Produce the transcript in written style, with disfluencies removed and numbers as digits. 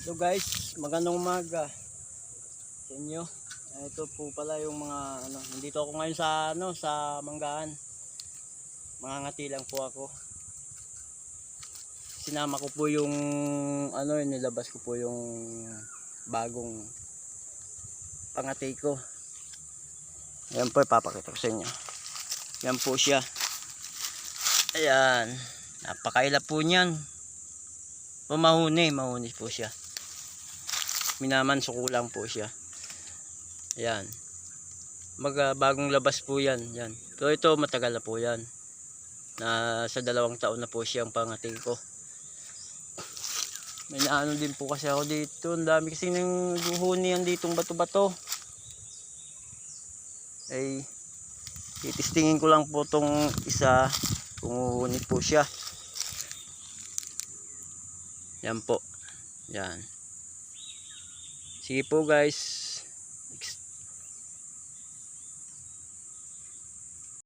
So guys, magandang umaga sa inyo. Ito po pala yung mga nandito ako ngayon sa sa Manggaan. Mangangati lang po ako. Sinama ko po yung nilabas ko po yung bagong pangati ko. Ayan po, ipapakita ko sa inyo. Yan po siya. Ayan, napakailap po niyan. Mahuni po siya. Minamanso ko lang po siya. Ayan. Bagong labas po yan. Yan. So ito matagal na po yan. Sa 2 taon na po siyang pangating ko. May naano din po kasi ako dito. Ang dami kasi ng buhuni yan ditong bato-bato. Ay titistingin ko lang po tong isa kung uhuni po siya. Yan po. Yan. Sige po guys.